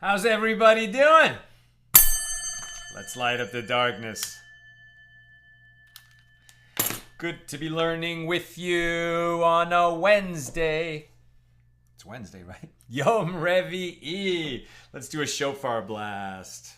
How's everybody doing? Let's light up the darkness. Good to be learning with you on a Wednesday. It's Wednesday, right? Yom Revi'i. Let's do a shofar blast.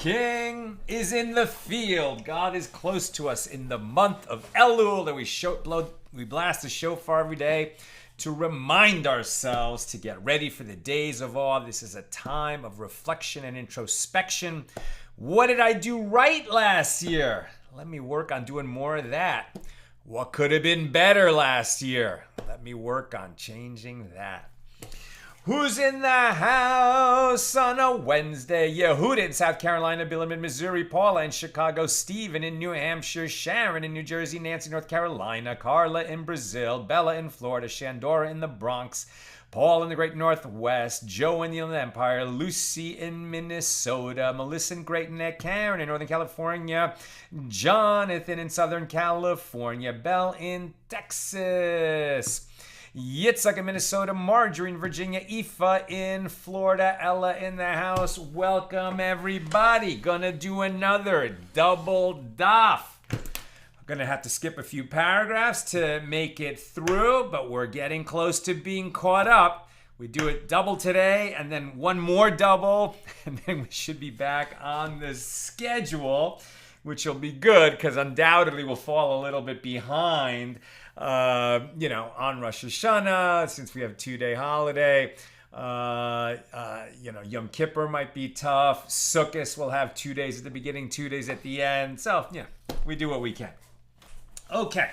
King is in the field. God is close to us in the month of Elul that we blast the shofar every day to remind ourselves to get ready for the days of awe. This is a time of reflection and introspection. What did I do right last year? Let me work on doing more of that. What could have been better last year? Let me work on changing that. Who's in the house on a Wednesday? Yehuda in South Carolina, Bilam in Missouri, Paula in Chicago, Stephen in New Hampshire, Sharon in New Jersey, Nancy, North Carolina, Carla in Brazil, Bella in Florida, Shandora in the Bronx, Paul in the Great Northwest, Joe in the Inland Empire, Lucy in Minnesota, Melissa in Great Neck, Karen in Northern California, Jonathan in Southern California, Belle in Texas, Yitzhak in Minnesota, Marjorie in Virginia, Aoife in Florida, Ella in the house. Welcome, everybody. Gonna do another double daf. I'm gonna have to skip a few paragraphs to make it through, but we're getting close to being caught up. We do it double today, and then one more double, and then we should be back on the schedule, which will be good, because undoubtedly we'll fall a little bit behind on Rosh Hashanah, since we have a 2-day holiday. Yom Kippur might be tough. Sukkot will have 2 days at the beginning, 2 days at the end. So, we do what we can. Okay.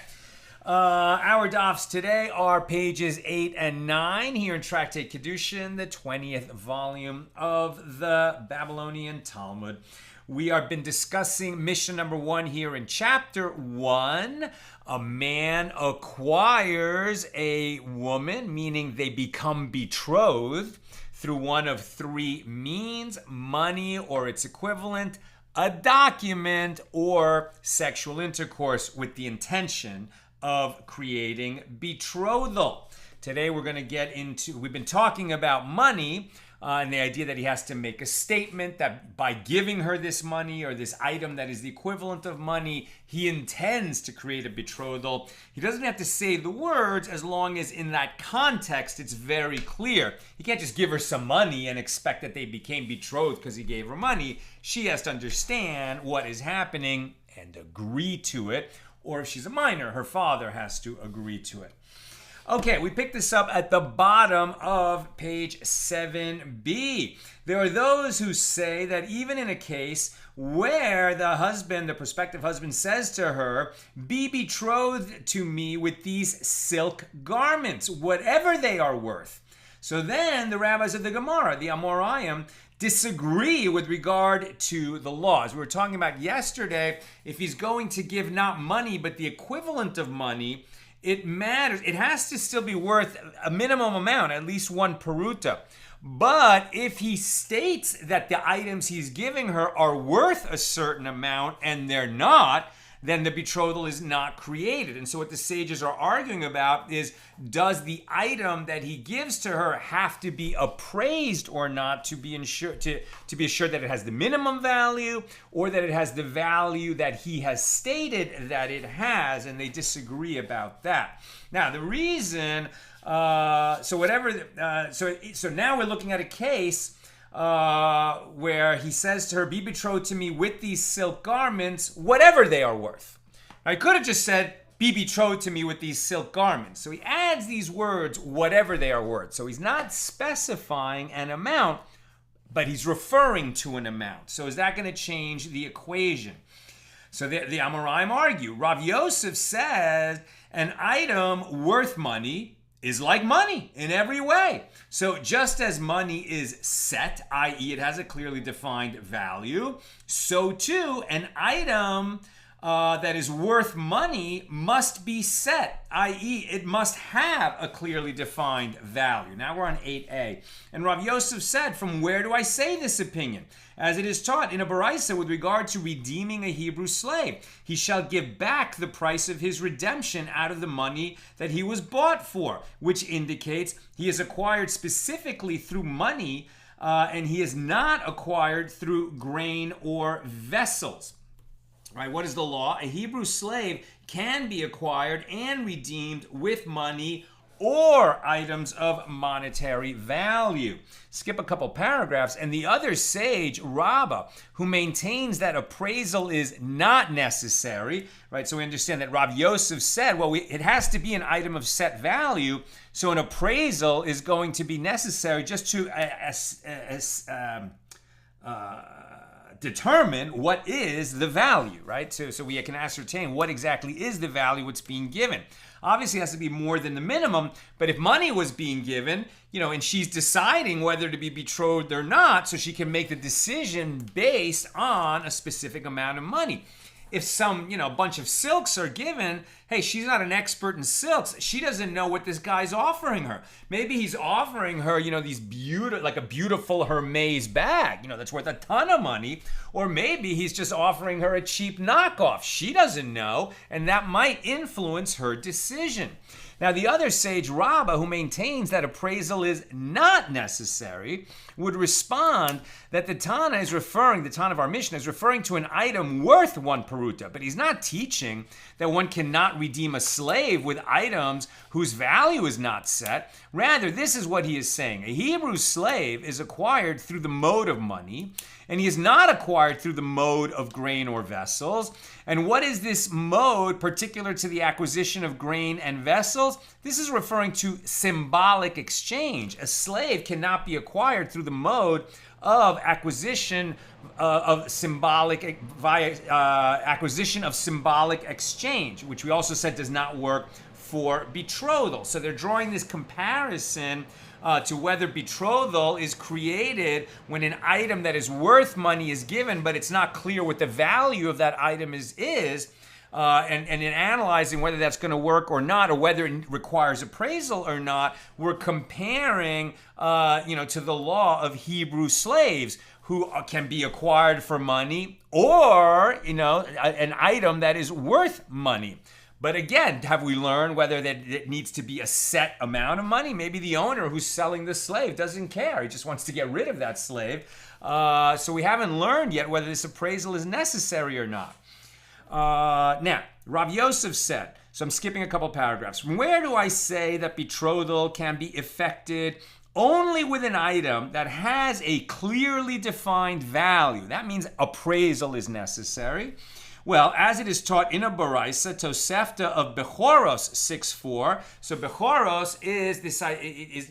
Our dafs today are pages 8 and 9 here in Tractate Kiddushin, the 20th volume of the Babylonian Talmud. We have been discussing Mishna number 1 here in chapter 1. A man acquires a woman, meaning they become betrothed, through one of 3 means: money or its equivalent, a document, or sexual intercourse with the intention of creating betrothal. Today we're going to we've been talking about money, and the idea that he has to make a statement that by giving her this money or this item that is the equivalent of money, he intends to create a betrothal. He doesn't have to say the words as long as in that context it's very clear. He can't just give her some money and expect that they became betrothed because he gave her money. She has to understand what is happening and agree to it. Or if she's a minor, her father has to agree to it. Okay, we picked this up at the bottom of page 7b. There are those who say that even in a case where the prospective husband says to her, "Be betrothed to me with these silk garments, whatever they are worth." So then the rabbis of the Gemara, the Amoraim, disagree with regard to the laws. We were talking about yesterday, if he's going to give not money, but the equivalent of money, it matters. It has to still be worth a minimum amount, at least 1 peruta. But if he states that the items he's giving her are worth a certain amount and they're not, then the betrothal is not created. And so what the sages are arguing about is, does the item that he gives to her have to be appraised or not to be assured that it has the minimum value, or that it has the value that he has stated that it has? And they disagree about that. Now, the reason, so now we're looking at a case where he says to her, "Be betrothed to me with these silk garments, whatever they are worth." I could have just said, "Be betrothed to me with these silk garments." So he adds these words, "whatever they are worth." So he's not specifying an amount, but he's referring to an amount. So is that going to change the equation? So the Amoraim argue. Rav Yosef says an item worth money is like money in every way. So just as money is set, i.e. it has a clearly defined value, so too an item that is worth money must be set, i.e. it must have a clearly defined value. Now we're on 8a. And Rav Yosef said, from where do I say this opinion? As it is taught in a baraisa with regard to redeeming a Hebrew slave. He shall give back the price of his redemption out of the money that he was bought for, which indicates he is acquired specifically through money, and he is not acquired through grain or vessels. Right, what is the law? A Hebrew slave can be acquired and redeemed with money or items of monetary value. Skip a couple paragraphs, and the other sage, Rabbah, who maintains that appraisal is not necessary, right? So we understand that Rav Yosef said, well, it has to be an item of set value, so an appraisal is going to be necessary just to determine what is the value, right? So we can ascertain what exactly is the value that's being given. Obviously, it has to be more than the minimum, but if money was being given, and she's deciding whether to be betrothed or not, so she can make the decision based on a specific amount of money. If some, bunch of silks are given, hey, she's not an expert in silks. She doesn't know what this guy's offering her. Maybe he's offering her, these like a beautiful Hermes bag, that's worth a ton of money. Or maybe he's just offering her a cheap knockoff. She doesn't know, and that might influence her decision. Now, the other sage, Rabbah, who maintains that appraisal is not necessary, would respond that the Tana of our Mishna is referring to an item worth one peruta, but he's not teaching that one cannot redeem a slave with items whose value is not set. Rather, this is what he is saying. A Hebrew slave is acquired through the mode of money, and he is not acquired through the mode of grain or vessels. And what is this mode particular to the acquisition of grain and vessels? This is referring to symbolic exchange. A slave cannot be acquired through the mode of acquisition of symbolic exchange, which we also said does not work for betrothal. So they're drawing this comparison to whether betrothal is created when an item that is worth money is given, but it's not clear what the value of that item is. And in analyzing whether that's going to work or not, or whether it requires appraisal or not, we're comparing, to the law of Hebrew slaves who can be acquired for money, or, an item that is worth money. But again, have we learned whether that it needs to be a set amount of money? Maybe the owner who's selling the slave doesn't care. He just wants to get rid of that slave. So we haven't learned yet whether this appraisal is necessary or not. Now, Rav Yosef said, so I'm skipping a couple paragraphs. From where do I say that betrothal can be effected only with an item that has a clearly defined value? That means appraisal is necessary. Well, as it is taught in a baraisa, Tosefta of Bechoros 6:4. So Bechoros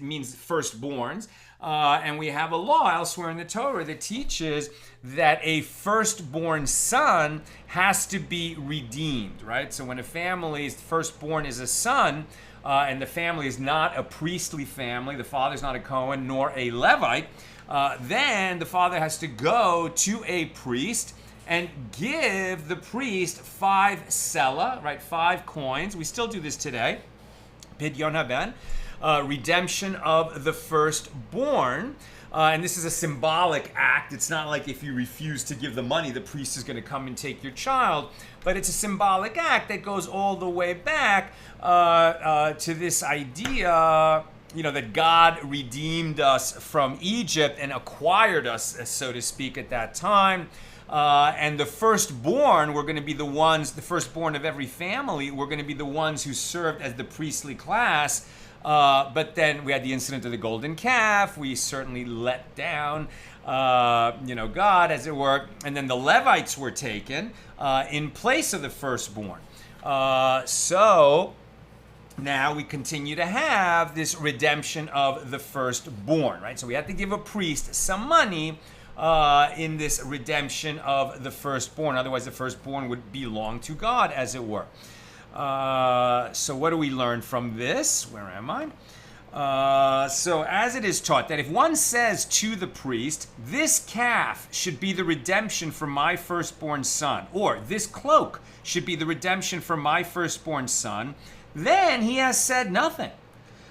means firstborns. And we have a law elsewhere in the Torah that teaches that a firstborn son has to be redeemed, right? So when a family's firstborn is a son, and the family is not a priestly family, the father's not a Cohen nor a Levite, then the father has to go to a priest and give the priest 5 sela, right? 5 coins. We still do this today. Pidyon haben. Redemption of the firstborn. And this is a symbolic act. It's not like if you refuse to give the money, the priest is going to come and take your child. But it's a symbolic act that goes all the way back to this idea, that God redeemed us from Egypt and acquired us, so to speak, at that time. And the firstborn were going to be the firstborn of every family, were going to be the ones who served as the priestly class. But then we had the incident of the golden calf. We certainly let down, God, as it were. And then the Levites were taken in place of the firstborn. So now we continue to have this redemption of the firstborn, right? So we have to give a priest some money in this redemption of the firstborn. Otherwise, the firstborn would belong to God, as it were. So what do we learn from this? Where am I? So as it is taught, that if one says to the priest, this calf should be the redemption for my firstborn son, or this cloak should be the redemption for my firstborn son, then he has said nothing.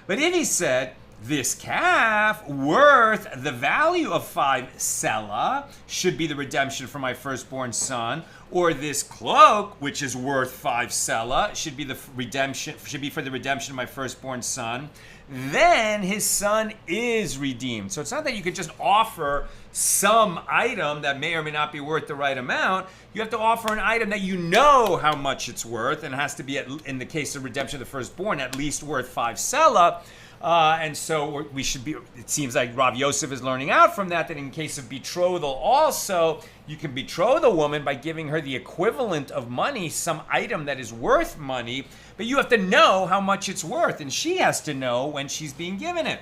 But if he said, this calf worth the value of 5 selah should be the redemption for my firstborn son, or this cloak, which is worth 5 selah, should be for the redemption of my firstborn son, then his son is redeemed. So it's not that you could just offer some item that may or may not be worth the right amount. You have to offer an item that you know how much it's worth, and it has to be, in the case of redemption of the firstborn, at least worth 5 selah. And so we should be, it seems like Rav Yosef is learning out from that in case of betrothal also, you can betroth a woman by giving her the equivalent of money, some item that is worth money, but you have to know how much it's worth, and she has to know when she's being given it.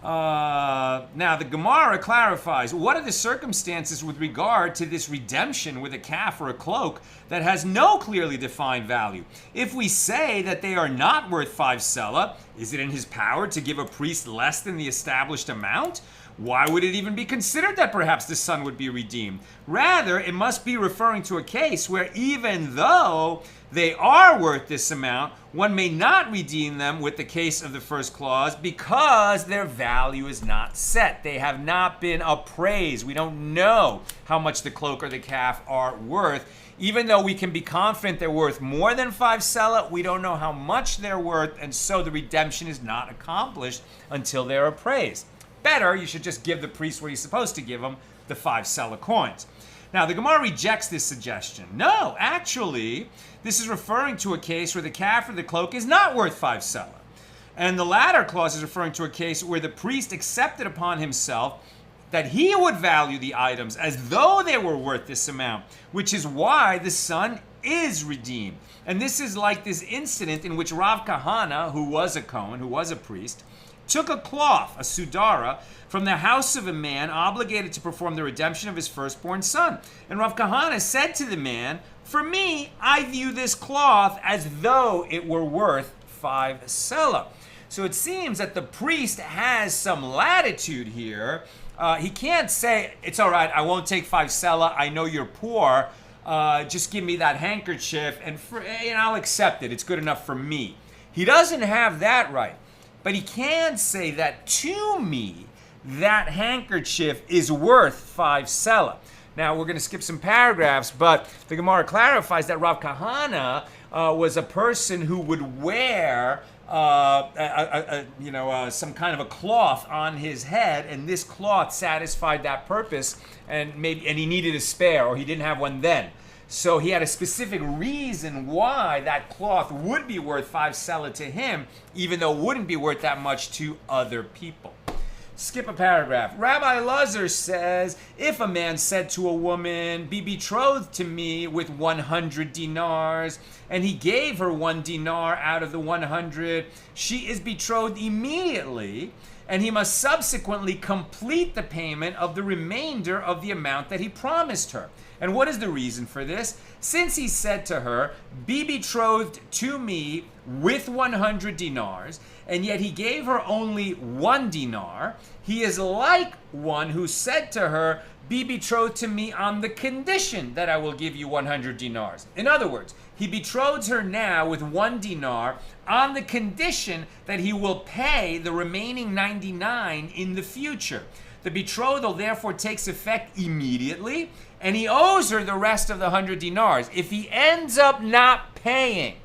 Now, the Gemara clarifies, what are the circumstances with regard to this redemption with a calf or a cloak that has no clearly defined value? If we say that they are not worth 5 selah, is it in his power to give a priest less than the established amount? Why would it even be considered that perhaps the son would be redeemed? Rather, it must be referring to a case where even though they are worth this amount, one may not redeem them with the case of the first clause because their value is not set. They have not been appraised. We don't know how much the cloak or the calf are worth. Even though we can be confident they're worth more than 5 selah, we don't know how much they're worth, and so the redemption is not accomplished until they're appraised. Better, you should just give the priest what he's supposed to give him, the 5 selah coins. Now, the Gemara rejects this suggestion. No, actually, this is referring to a case where the calf or the cloak is not worth 5 selah. And the latter clause is referring to a case where the priest accepted upon himself that he would value the items as though they were worth this amount, which is why the son is redeemed. And this is like this incident in which Rav Kahana, who was a Kohen, who was a priest, took a cloth, a sudara, from the house of a man obligated to perform the redemption of his firstborn son. And Rav Kahana said to the man, for me, I view this cloth as though it were worth 5 selah. So it seems that the priest has some latitude here. He can't say, it's all right, I won't take 5 selah, I know you're poor, just give me that handkerchief and I'll accept it, it's good enough for me. He doesn't have that right. But he can say that to me, that handkerchief is worth 5 selah. Now, we're going to skip some paragraphs, but the Gemara clarifies that Rav Kahana was a person who would wear some kind of a cloth on his head, and this cloth satisfied that purpose, and he needed a spare, or he didn't have one then. So he had a specific reason why that cloth would be worth 5 selah to him, even though it wouldn't be worth that much to other people. Skip a paragraph. Rabbi Lazar says, if a man said to a woman, be betrothed to me with 100 dinars, and he gave her 1 dinar out of the 100, she is betrothed immediately, and he must subsequently complete the payment of the remainder of the amount that he promised her. And what is the reason for this? Since he said to her, be betrothed to me with 100 dinars, and yet he gave her only 1 dinar, he is like one who said to her, be betrothed to me on the condition that I will give you 100 dinars. In other words, he betroths her now with 1 dinar on the condition that he will pay the remaining 99 in the future. The betrothal therefore takes effect immediately, and he owes her the rest of the 100 dinars. If he ends up not paying,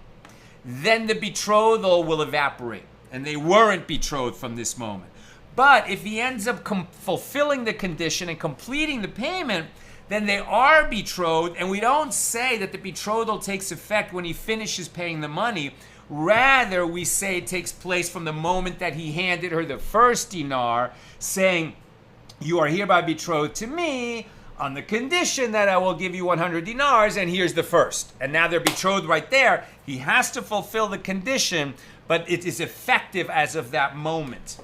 then the betrothal will evaporate, and they weren't betrothed from this moment. But if he ends up fulfilling the condition and completing the payment, then they are betrothed, and we don't say that the betrothal takes effect when he finishes paying the money. Rather, we say it takes place from the moment that he handed her the first dinar, saying, you are hereby betrothed to me on the condition that I will give you 100 dinars, and here's the first. And now they're betrothed right there. He has to fulfill the condition, but it is effective as of that moment.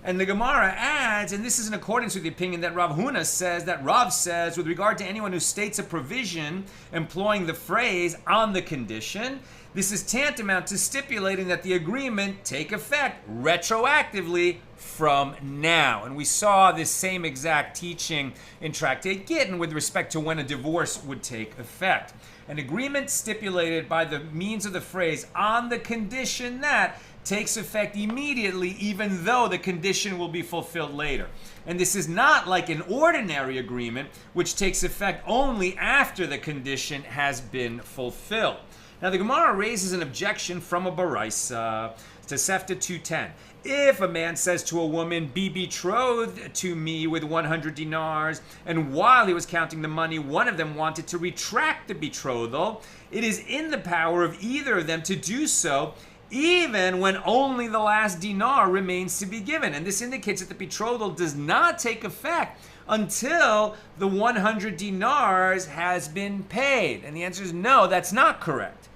And the Gemara adds, and this is in accordance with the opinion that Rav Huna says, that Rav says, with regard to anyone who states a provision employing the phrase on the condition, this is tantamount to stipulating that the agreement take effect retroactively from now. And we saw this same exact teaching in Tractate Gittin with respect to when a divorce would take effect. An agreement stipulated by the means of the phrase on the condition that takes effect immediately, even though the condition will be fulfilled later. And this is not like an ordinary agreement, which takes effect only after the condition has been fulfilled. Now, the Gemara raises an objection from a baraisa to Sefta 2:10. If a man says to a woman, be betrothed to me with 100 dinars, and while he was counting the money, one of them wanted to retract the betrothal, it is in the power of either of them to do so, even when only the last dinar remains to be given. And this indicates that the betrothal does not take effect until the 100 dinars has been paid. And the answer is no, that's not correct.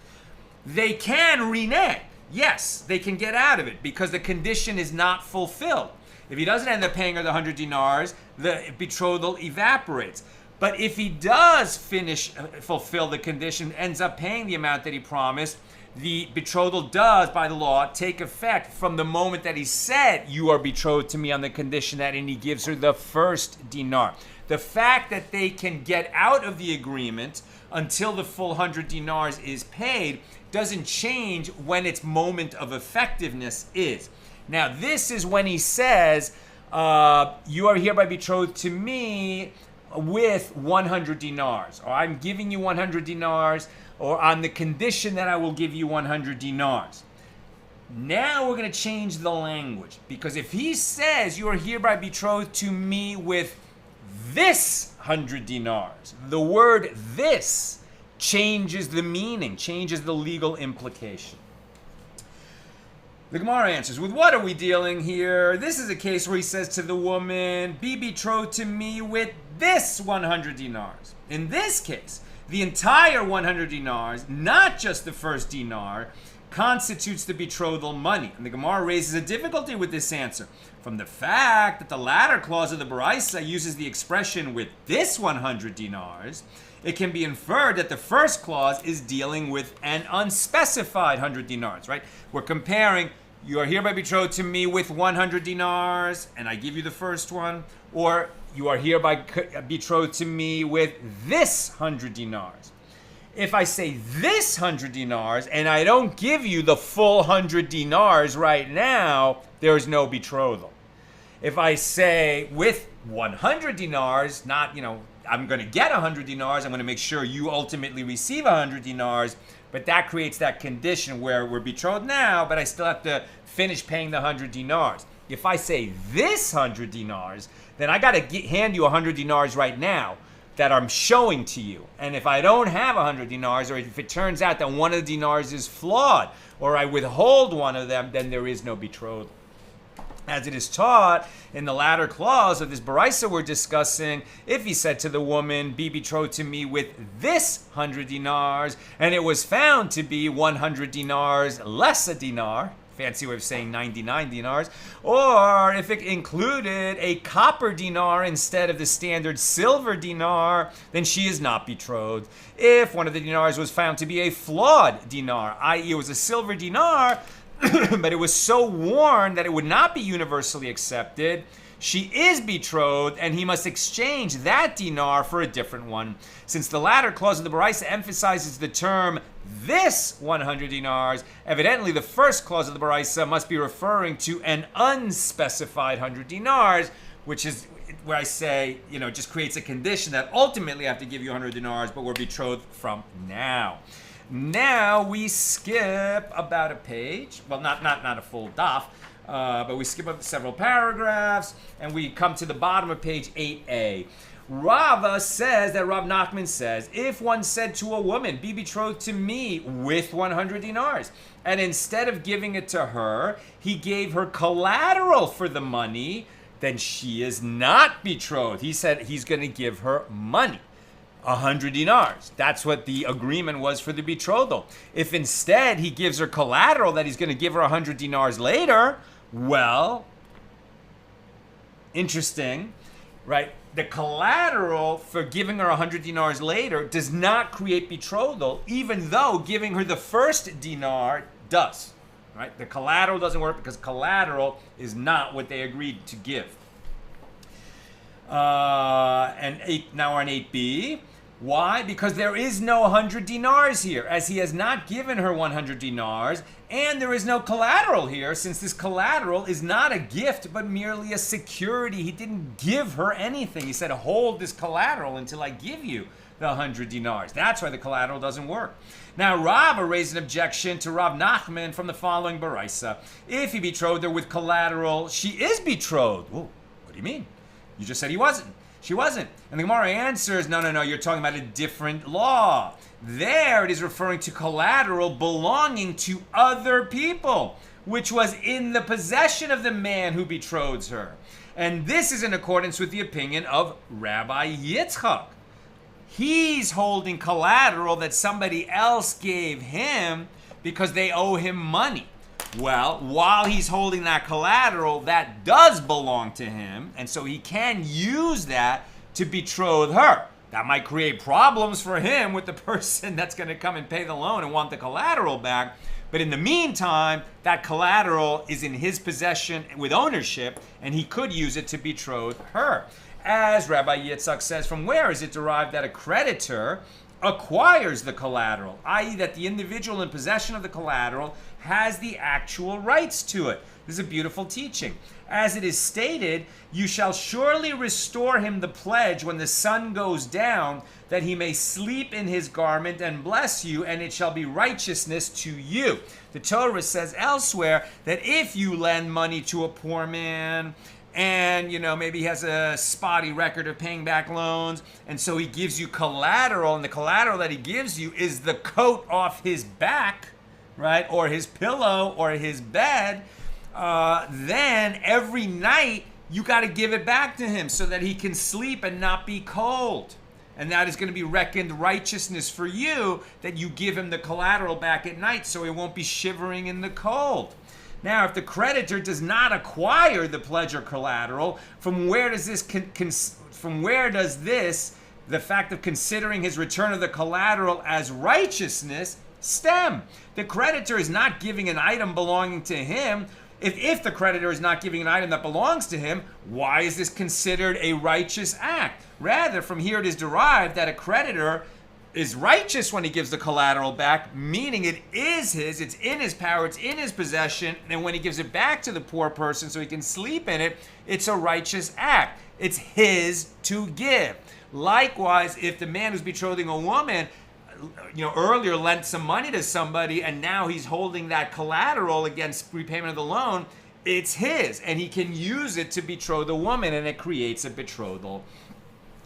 They can renege. Yes, they can get out of it because the condition is not fulfilled. If he doesn't end up paying her the 100 dinars, the betrothal evaporates. But if he does fulfill the condition, ends up paying the amount that he promised, the betrothal does, by the law, take effect from the moment that he said, you are betrothed to me on the condition that, and he gives her the first dinar. The fact that they can get out of the agreement until the full 100 dinars is paid doesn't change when its moment of effectiveness is. Now, this is when he says, you are hereby betrothed to me with 100 dinars, or I'm giving you 100 dinars, or on the condition that I will give you 100 dinars. Now we're going to change the language, because if he says you are hereby betrothed to me with this 100 dinars, the word this changes the meaning, changes the legal implication. The Gemara answers, with what are we dealing here? This is a case where he says to the woman, be betrothed to me with this 100 dinars. In this case, the entire 100 dinars, not just the first dinar, constitutes the betrothal money. And the Gemara raises a difficulty with this answer from the fact that the latter clause of the Baraisa uses the expression with this 100 dinars. It can be inferred that the first clause is dealing with an unspecified 100 dinars, right? We're comparing, you are hereby betrothed to me with 100 dinars, and I give you the first one, or you are hereby betrothed to me with this 100 dinars. If I say this 100 dinars and I don't give you the full 100 dinars right now, there is no betrothal. If I say with 100 dinars, not, I'm going to get 100 dinars, I'm going to make sure you ultimately receive 100 dinars, but that creates that condition where we're betrothed now, but I still have to finish paying the 100 dinars. If I say this 100 dinars, then I got to hand you 100 dinars right now that I'm showing to you. And if I don't have 100 dinars, or if it turns out that one of the dinars is flawed, or I withhold one of them, then there is no betrothal. As it is taught in the latter clause of this Baraisa we're discussing, if he said to the woman, be betrothed to me with this 100 dinars, and it was found to be 100 dinars less a dinar, fancy way of saying 99 dinars, or if it included a copper dinar instead of the standard silver dinar, then she is not betrothed. If one of the dinars was found to be a flawed dinar, i.e. it was a silver dinar, but it was so worn that it would not be universally accepted, she is betrothed, and he must exchange that dinar for a different one. Since the latter clause of the Baraisa emphasizes the term this 100 dinars, evidently the first clause of the Baraisa must be referring to an unspecified 100 dinars, which is where I say, just creates a condition that ultimately I have to give you 100 dinars, but we're betrothed from now. Now we skip about a page, well, not a full daf, but we skip up several paragraphs, and we come to the bottom of page 8a. Rava says that Rav Nachman says, if one said to a woman, be betrothed to me with 100 dinars, and instead of giving it to her, he gave her collateral for the money, then she is not betrothed. He said he's going to give her money. 100 dinars. That's what the agreement was for the betrothal. If instead he gives her collateral that he's going to give her 100 dinars later, well, Interesting, right? The collateral for giving her 100 dinars later does not create betrothal, even though giving her the first dinar does, right? The collateral doesn't work because collateral is not what they agreed to give. Now we're on 8b. Why? Because there is no 100 dinars here, as he has not given her 100 dinars, and there is no collateral here, since this collateral is not a gift, but merely a security. He didn't give her anything. He said, hold this collateral until I give you the 100 dinars. That's why the collateral doesn't work. Now, Rava raised an objection to Rav Nachman from the following baraisa. If he betrothed her with collateral, she is betrothed. Whoa, what do you mean? You just said he wasn't. She wasn't. And the Gemara answers, no, you're talking about a different law. There it is referring to collateral belonging to other people, which was in the possession of the man who betroths her. And this is in accordance with the opinion of Rabbi Yitzchak. He's holding collateral that somebody else gave him because they owe him money. Well, while he's holding that collateral, that does belong to him, and so he can use that to betroth her. That might create problems for him with the person that's going to come and pay the loan and want the collateral back. But in the meantime, that collateral is in his possession with ownership, and he could use it to betroth her. As Rabbi Yitzchak says, from where is it derived that a creditor acquires the collateral, i.e. that the individual in possession of the collateral has the actual rights to it? This is a beautiful teaching. As it is stated, you shall surely restore him the pledge when the sun goes down, that he may sleep in his garment and bless you, and it shall be righteousness to you. The Torah says elsewhere that if you lend money to a poor man, and maybe he has a spotty record of paying back loans, and so he gives you collateral, and the collateral that he gives you is the coat off his back, right, or his pillow or his bed, then every night you got to give it back to him so that he can sleep and not be cold. And that is going to be reckoned righteousness for you, that you give him the collateral back at night so he won't be shivering in the cold. Now, if the creditor does not acquire the pledge or collateral, from where does this, the fact of considering his return of the collateral as righteousness, stem? The creditor is not giving an item belonging to him. If the creditor is not giving an item that belongs to him, why is this considered a righteous act? Rather, from here it is derived that a creditor is righteous when he gives the collateral back, meaning it is his, it's in his power, it's in his possession, and when he gives it back to the poor person so he can sleep in it, it's a righteous act. It's his to give. Likewise, if the man who's betrothing a woman, earlier lent some money to somebody and now he's holding that collateral against repayment of the loan, it's his, and he can use it to betroth a woman, and it creates a betrothal.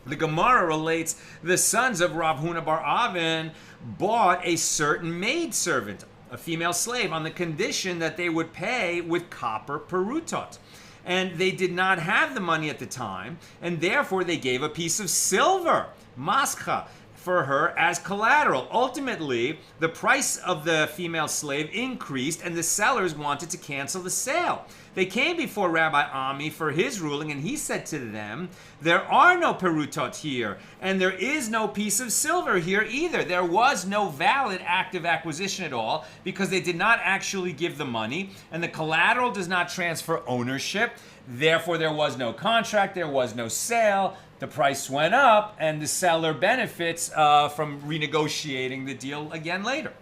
The Gemara relates the sons of Rav Huna bar Avin bought a certain maidservant, a female slave, on the condition that they would pay with copper perutot. And they did not have the money at the time, and therefore they gave a piece of silver, mascha, for her as collateral. Ultimately, the price of the female slave increased, and the sellers wanted to cancel the sale. They came before Rabbi Ami for his ruling, and he said to them, there are no perutot here, and there is no piece of silver here either. There was no valid act of acquisition at all, because they did not actually give the money, and the collateral does not transfer ownership. Therefore, there was no contract, there was no sale. The price went up, and the seller benefits from renegotiating the deal again later.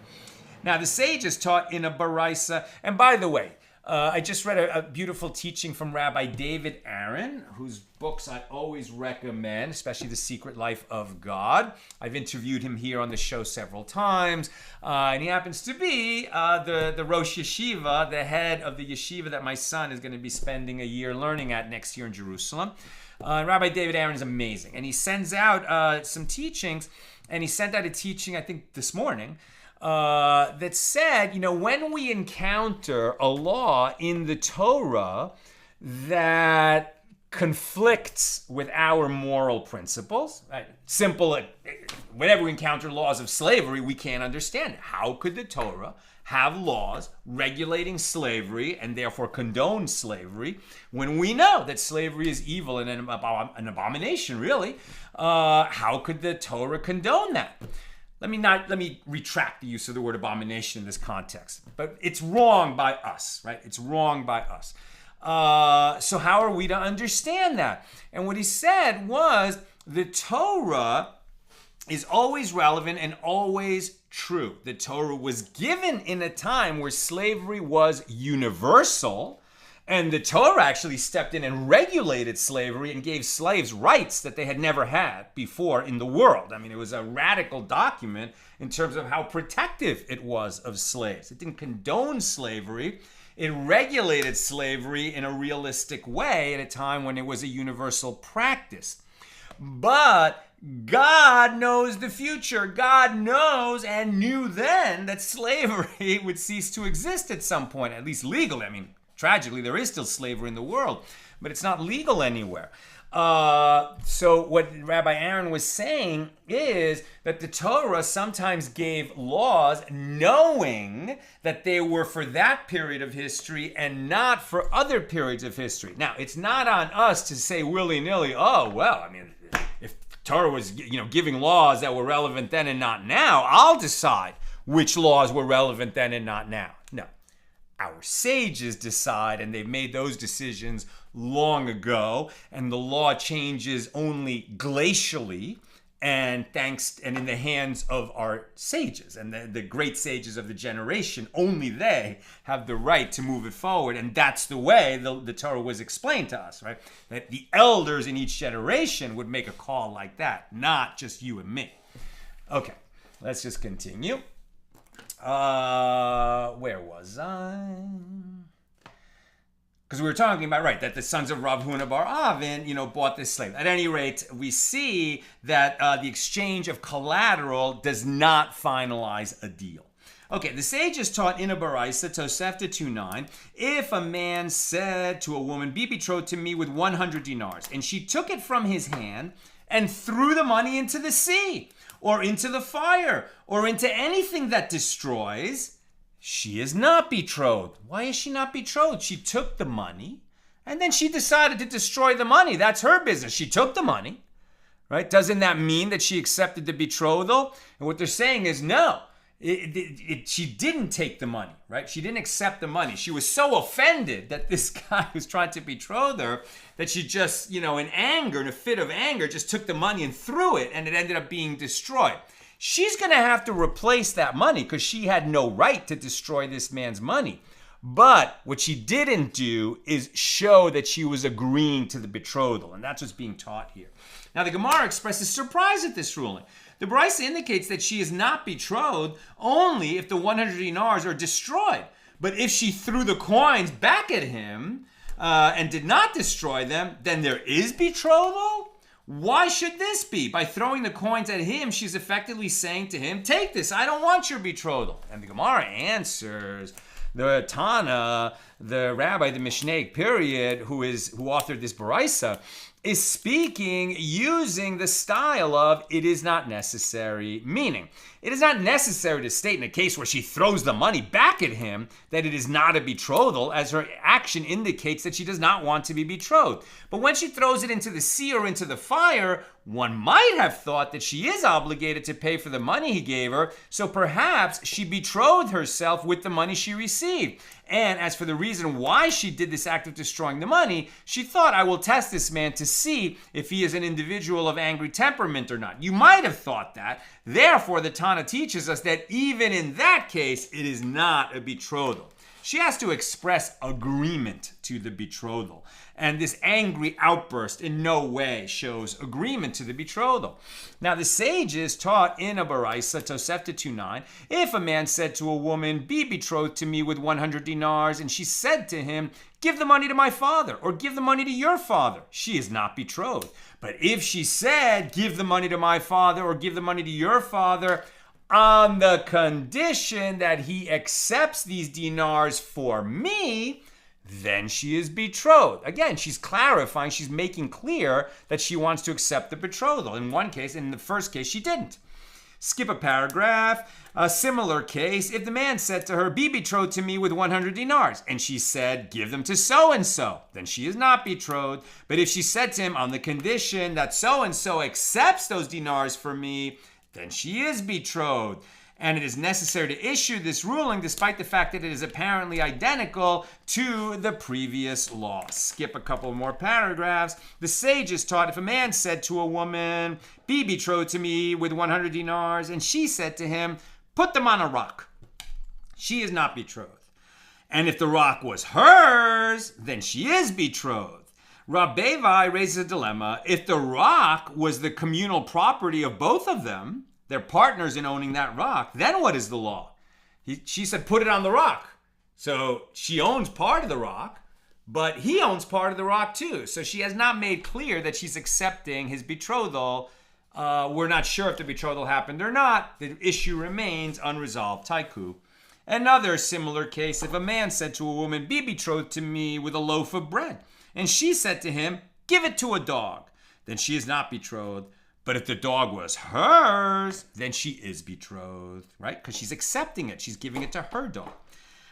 Now, the sages taught in a baraisa, and by the way, I just read a beautiful teaching from Rabbi David Aaron, whose books I always recommend, especially The Secret Life of God. I've interviewed him here on the show several times, and he happens to be the Rosh Yeshiva, the head of the yeshiva that my son is going to be spending a year learning at next year in Jerusalem. Rabbi David Aaron is amazing, and he sends out some teachings, and he sent out a teaching, I think, this morning, that said, when we encounter a law in the Torah that conflicts with our moral principles, right? Simple, whenever we encounter laws of slavery, we can't understand it. How could the Torah have laws regulating slavery and therefore condone slavery when we know that slavery is evil and an abomination, really? How could the Torah condone that? Let me retract the use of the word abomination in this context. But it's wrong by us, right? It's wrong by us. So how are we to understand that? And what he said was the Torah is always relevant and always true. The Torah was given in a time where slavery was universal, and the Torah actually stepped in and regulated slavery and gave slaves rights that they had never had before in the world. I mean, it was a radical document in terms of how protective it was of slaves. It didn't condone slavery. It regulated slavery in a realistic way at a time when it was a universal practice. But God knows the future. God knows and knew then that slavery would cease to exist at some point, at least legally. I mean, tragically, there is still slavery in the world, but it's not legal anywhere. So what Rabbi Aaron was saying is that the Torah sometimes gave laws knowing that they were for that period of history and not for other periods of history. Now, it's not on us to say willy-nilly, oh, well, I mean, if Torah was, giving laws that were relevant then and not now, I'll decide which laws were relevant then and not now. No. Our sages decide, and they've made those decisions long ago, and the law changes only glacially and in the hands of our sages and the great sages of the generation. Only they have the right to move it forward, and that's the way the Torah was explained to us, right? That the elders in each generation would make a call like that, not just you and me. Okay, let's just continue. Where was I? Because we were talking about, right, that the sons of Rav Huna bar Avin, bought this slave. At any rate, we see that the exchange of collateral does not finalize a deal. Okay, the sages taught in a baraisa, Tosefta 2:9, if a man said to a woman, be betrothed to me with 100 dinars, and she took it from his hand and threw the money into the sea, or into the fire, or into anything that destroys, she is not betrothed. Why is she not betrothed? She took the money, and then she decided to destroy the money. That's her business. She took the money, right? Doesn't that mean that she accepted the betrothal? And what they're saying is no. She didn't take the money, right? She didn't accept the money. She was so offended that this guy was trying to betroth her that she just, in anger, in a fit of anger, just took the money and threw it, and it ended up being destroyed. She's going to have to replace that money because she had no right to destroy this man's money. But what she didn't do is show that she was agreeing to the betrothal, and that's what's being taught here. Now, the Gemara expresses surprise at this ruling. The Baraisa indicates that she is not betrothed only if the 100 dinars are destroyed. But if she threw the coins back at him and did not destroy them, then there is betrothal? Why should this be? By throwing the coins at him, she's effectively saying to him, take this, I don't want your betrothal. And the Gemara answers, the Tana, the rabbi, the Mishnaic period, who authored this Baraisa, is speaking using the style of it is not necessary, meaning it is not necessary to state in a case where she throws the money back at him that it is not a betrothal, as her action indicates that she does not want to be betrothed. But when she throws it into the sea or into the fire, one might have thought that she is obligated to pay for the money he gave her, so perhaps she betrothed herself with the money she received. And as for the reason why she did this act of destroying the money, she thought, I will test this man to see if he is an individual of angry temperament or not. You might have thought that. Therefore, the Tana teaches us that even in that case, it is not a betrothal. She has to express agreement to the betrothal. And this angry outburst in no way shows agreement to the betrothal. Now, the sages taught in a baraisa, Tosefta 2:9, if a man said to a woman, be betrothed to me with 100 dinars, and she said to him, give the money to my father, or give the money to your father, she is not betrothed. But if she said, give the money to my father, or give the money to your father, on the condition that he accepts these dinars for me, then she is betrothed. Again, she's clarifying, she's making clear that she wants to accept the betrothal. In one case, in the first case, she didn't. Skip a paragraph. A similar case, if the man said to her, be betrothed to me with 100 dinars, and she said, give them to so-and-so, then she is not betrothed. But if she said to him, on the condition that so-and-so accepts those dinars for me, then she is betrothed. And it is necessary to issue this ruling despite the fact that it is apparently identical to the previous law. Skip a couple more paragraphs. The sages taught if a man said to a woman, be betrothed to me with 100 dinars, and she said to him, put them on a rock, she is not betrothed. And if the rock was hers, then she is betrothed. Rabbi raises a dilemma. If the rock was the communal property of both of them, they're partners in owning that rock, then what is the law? She said, put it on the rock. So she owns part of the rock, but he owns part of the rock too. So she has not made clear that she's accepting his betrothal. We're not sure if the betrothal happened or not. The issue remains unresolved. Taiku. Another similar case, if a man said to a woman, be betrothed to me with a loaf of bread, and she said to him, give it to a dog, then she is not betrothed. But if the dog was hers, then she is betrothed, right? Because she's accepting it. She's giving it to her dog.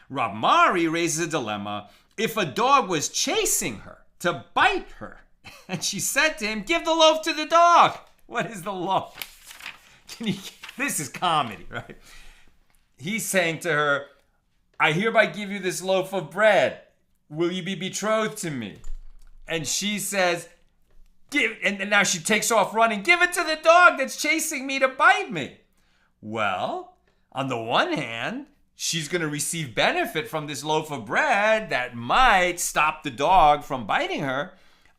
Rav Mari raises a dilemma. If a dog was chasing her to bite her, and she said to him, give the loaf to the dog. What is the law? This is comedy, right? He's saying to her, I hereby give you this loaf of bread. Will you be betrothed to me? And she says, and now she takes off running. Give it to the dog that's chasing me to bite me. Well, on the one hand, she's going to receive benefit from this loaf of bread that might stop the dog from biting her.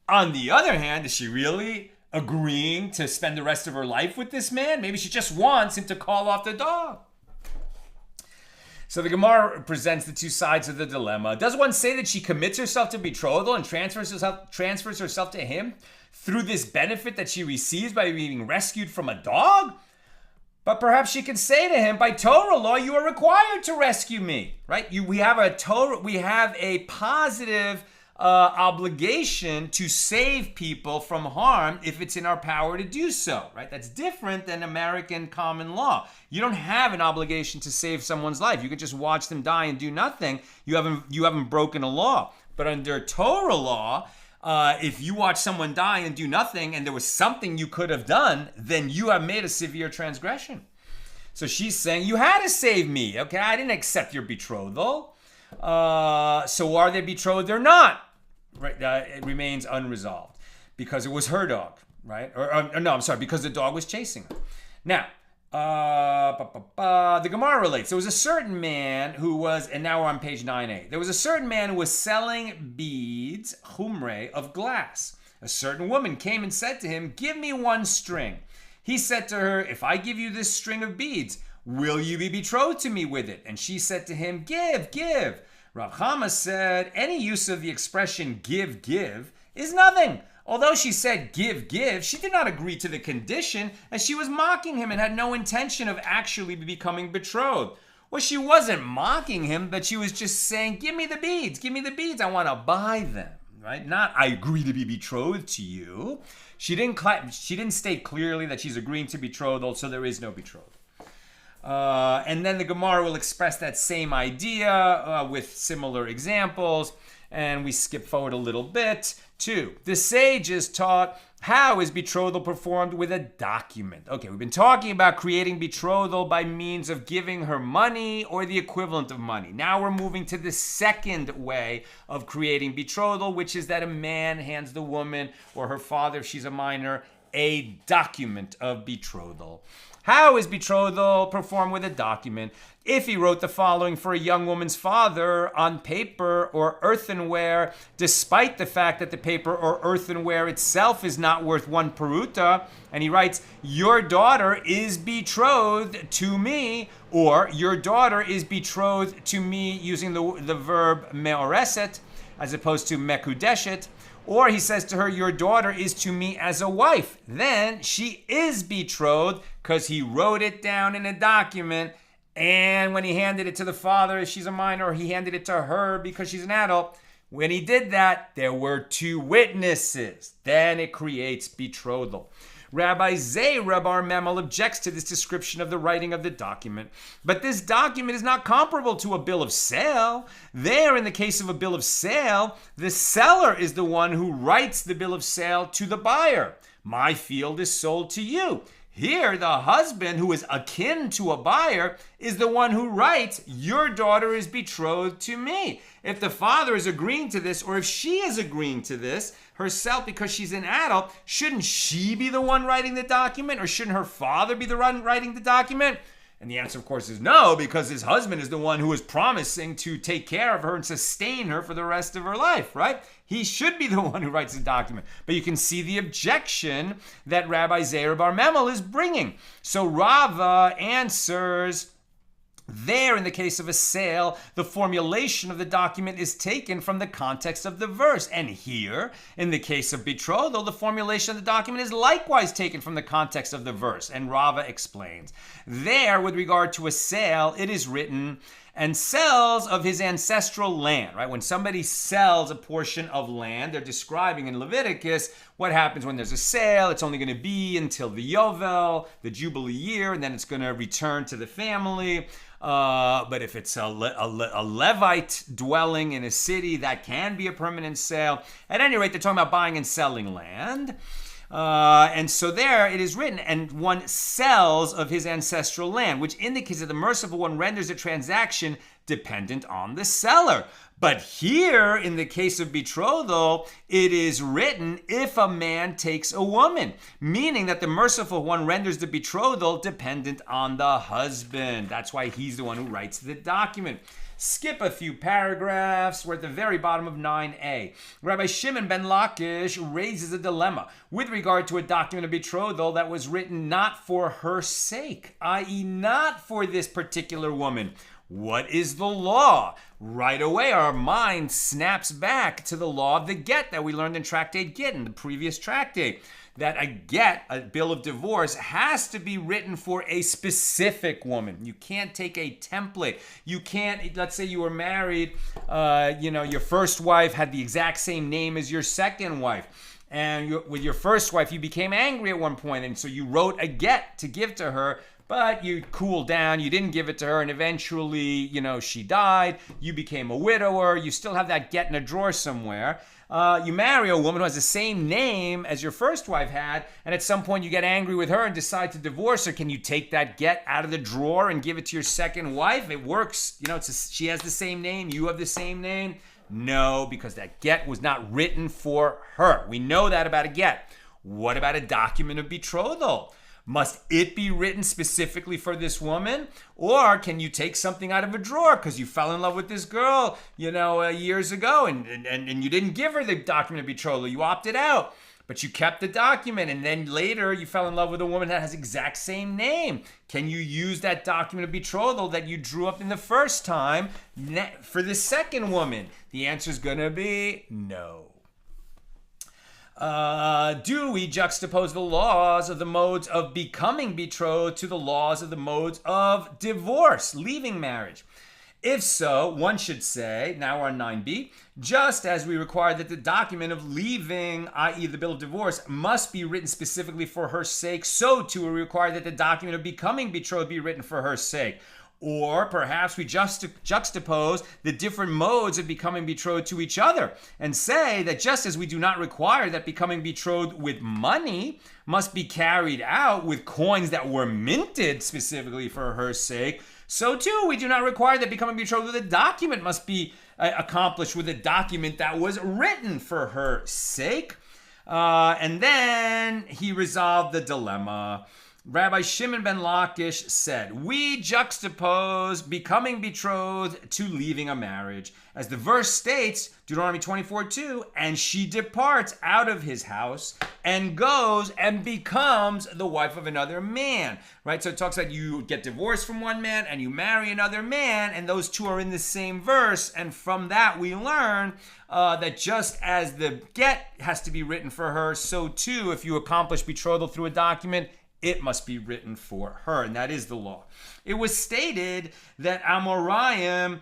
On the other hand, is she really agreeing to spend the rest of her life with this man? Maybe she just wants him to call off the dog. So the Gemara presents the two sides of the dilemma. Does one say that she commits herself to betrothal and transfers herself to him through this benefit that she receives by being rescued from a dog? But perhaps she can say to him, by Torah law, you are required to rescue me, right? We have a positive obligation to save people from harm if it's in our power to do so, right? That's different than American common law. You don't have an obligation to save someone's life. You can just watch them die and do nothing. You haven't broken a law. But under Torah law, if you watch someone die and do nothing and there was something you could have done, then you have made a severe transgression. So she's saying, you had to save me, okay? I didn't accept your betrothal. So are they betrothed or not? Right, it remains unresolved because it was her dog, right? Because the dog was chasing her. Now, the Gemara relates. There was a certain man who was, and now we're on page 9a. There was a certain man who was selling beads, chumre, of glass. A certain woman came and said to him, give me one string. He said to her, if I give you this string of beads, will you be betrothed to me with it? And she said to him, give. Rav Chama said, any use of the expression give is nothing. Although she said give, she did not agree to the condition, as she was mocking him and had no intention of actually becoming betrothed. Well, she wasn't mocking him, but she was just saying, give me the beads, I want to buy them, right? Not, I agree to be betrothed to you. She didn't state clearly that she's agreeing to betrothal, so there is no betrothal. And then the Gemara will express that same idea with similar examples. And we skip forward a little bit to the sages taught how is betrothal performed with a document. Okay, we've been talking about creating betrothal by means of giving her money or the equivalent of money. Now we're moving to the second way of creating betrothal, which is that a man hands the woman or her father, if she's a minor, a document of betrothal. How is betrothal performed with a document? If he wrote the following for a young woman's father on paper or earthenware, despite the fact that the paper or earthenware itself is not worth one peruta, and he writes, your daughter is betrothed to me, or your daughter is betrothed to me using the verb meoreset as opposed to mekudeshet, or he says to her, your daughter is to me as a wife, then she is betrothed because he wrote it down in a document. And when he handed it to the father, if she's a minor, or he handed it to her because she's an adult, when he did that, there were two witnesses. Then it creates betrothal. Rabbi Zera bar Memel objects to this description of the writing of the document. But this document is not comparable to a bill of sale. There, in the case of a bill of sale, the seller is the one who writes the bill of sale to the buyer. My field is sold to you. Here, the husband, who is akin to a buyer, is the one who writes, your daughter is betrothed to me. If the father is agreeing to this, or if she is agreeing to this herself because she's an adult, shouldn't she be the one writing the document, or shouldn't her father be the one writing the document? And the answer, of course, is no, because his husband is the one who is promising to take care of her and sustain her for the rest of her life, right? He should be the one who writes the document. But you can see the objection that Rabbi Zera bar Memel is bringing. So Rava answers, there, in the case of a sale, the formulation of the document is taken from the context of the verse. And here, in the case of betrothal, the formulation of the document is likewise taken from the context of the verse. And Rava explains. There, with regard to a sale, it is written, and sells of his ancestral land, right? When somebody sells a portion of land, they're describing in Leviticus what happens when there's a sale. It's only going to be until the Yovel, the Jubilee year, and then it's going to return to the family. But if it's a Levite dwelling in a city, that can be a permanent sale. At any rate, they're talking about buying and selling land. And so there it is written, and one sells of his ancestral land, which indicates that the merciful one renders the transaction dependent on the seller. But here, in the case of betrothal, it is written, if a man takes a woman, meaning that the merciful one renders the betrothal dependent on the husband. That's why he's the one who writes the document. Skip a few paragraphs. We're at the very bottom of 9a. Rabbi Shimon ben Lakish raises a dilemma with regard to a document of betrothal that was written not for her sake, i.e. not for this particular woman. What is the law? Right away, our mind snaps back to the law of the get that we learned in Tractate Gittin, the previous tractate. That a bill of divorce, has to be written for a specific woman. You can't take a template. You can't, let's say you were married, your first wife had the exact same name as your second wife. And with your first wife, you became angry at one point, and so you wrote a get to give to her, but you cooled down, you didn't give it to her, and eventually, she died, you became a widower, you still have that get in a drawer somewhere. You marry a woman who has the same name as your first wife had, and at some point you get angry with her and decide to divorce her. Can you take that get out of the drawer and give it to your second wife? It works. She has the same name, you have the same name. No, because that get was not written for her. We know that about a get. What about a document of betrothal? Must it be written specifically for this woman? Or can you take something out of a drawer because you fell in love with this girl, years ago and you didn't give her the document of betrothal. You opted out, but you kept the document, and then later you fell in love with a woman that has exact same name. Can you use that document of betrothal that you drew up in the first time for the second woman? The answer is going to be no. Do we juxtapose the laws of the modes of becoming betrothed to the laws of the modes of divorce, leaving marriage? If so, one should say, now we're on 9b, just as we require that the document of leaving, i.e. the bill of divorce, must be written specifically for her sake, so too we require that the document of becoming betrothed be written for her sake. Or perhaps we juxtapose the different modes of becoming betrothed to each other and say that just as we do not require that becoming betrothed with money must be carried out with coins that were minted specifically for her sake, so too we do not require that becoming betrothed with a document must be accomplished with a document that was written for her sake. And then he resolved the dilemma. Rabbi Shimon ben Lakish said, we juxtapose becoming betrothed to leaving a marriage. As the verse states, Deuteronomy 24:2, and she departs out of his house and goes and becomes the wife of another man, right? So it talks about you get divorced from one man and you marry another man, and those two are in the same verse. And from that we learn that just as the get has to be written for her, so too if you accomplish betrothal through a document, it must be written for her, and that is the law. It was stated that Amoraim